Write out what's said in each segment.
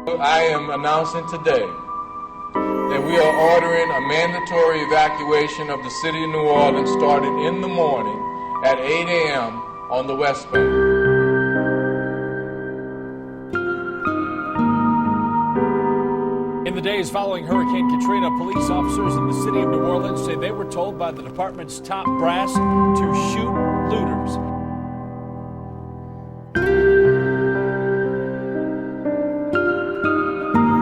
I am announcing today that we are ordering a mandatory evacuation of the city of New Orleans starting in the morning at 8 a.m. on the West Bank. In the days following Hurricane Katrina, police officers in the city of New Orleans say they were told by the department's top brass to shoot looters.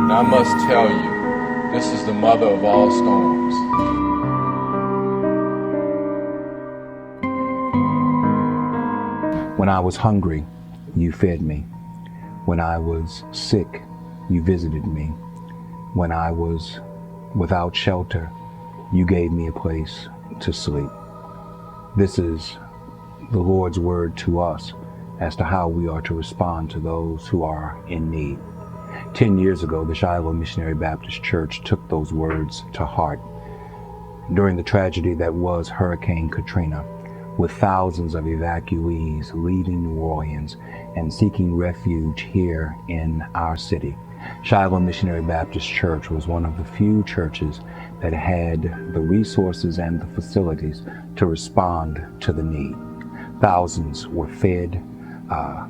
Now, I must tell you, this is the mother of all storms. When I was hungry, you fed me. When I was sick, you visited me. When I was without shelter, you gave me a place to sleep. This is the Lord's word to us as to how we are to respond to those who are in need. 10 years ago, the Shiloh Missionary Baptist Church took those words to heart. During the tragedy that was Hurricane Katrina, with thousands of evacuees leaving New Orleans and seeking refuge here in our city, Shiloh Missionary Baptist Church was one of the few churches that had the resources and the facilities to respond to the need. Thousands were fed.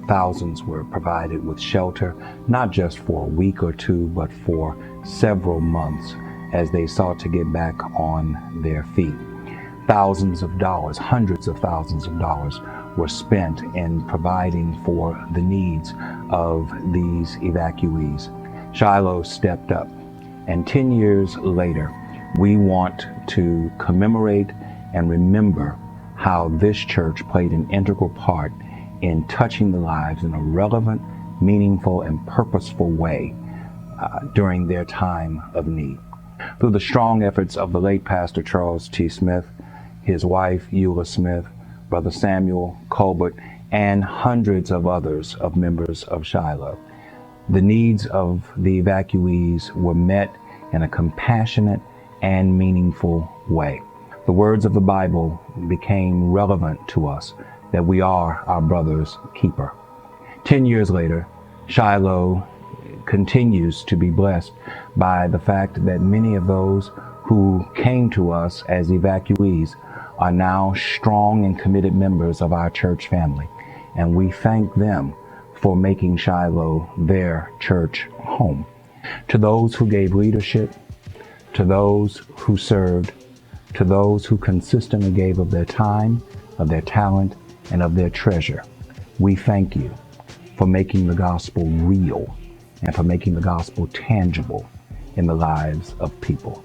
Thousands were provided with shelter, not just for a week or two, but for several months as they sought to get back on their feet. Thousands of dollars, hundreds of thousands of dollars were spent in providing for the needs of these evacuees. Shiloh stepped up, and 10 years later, we want to commemorate and remember how this church played an integral part in touching the lives in a relevant, meaningful, and purposeful way during their time of need. Through the strong efforts of the late Pastor Charles T. Smith, his wife Eula Smith, Brother Samuel Colbert, and hundreds of others of members of Shiloh, the needs of the evacuees were met in a compassionate and meaningful way. The words of the Bible became relevant to us, that we are our brother's keeper. 10 years later, Shiloh continues to be blessed by the fact that many of those who came to us as evacuees are now strong and committed members of our church family, and we thank them for making Shiloh their church home. To those who gave leadership, to those who served, to those who consistently gave of their time, of their talent, and of their treasure, we thank you for making the gospel real and for making the gospel tangible in the lives of people.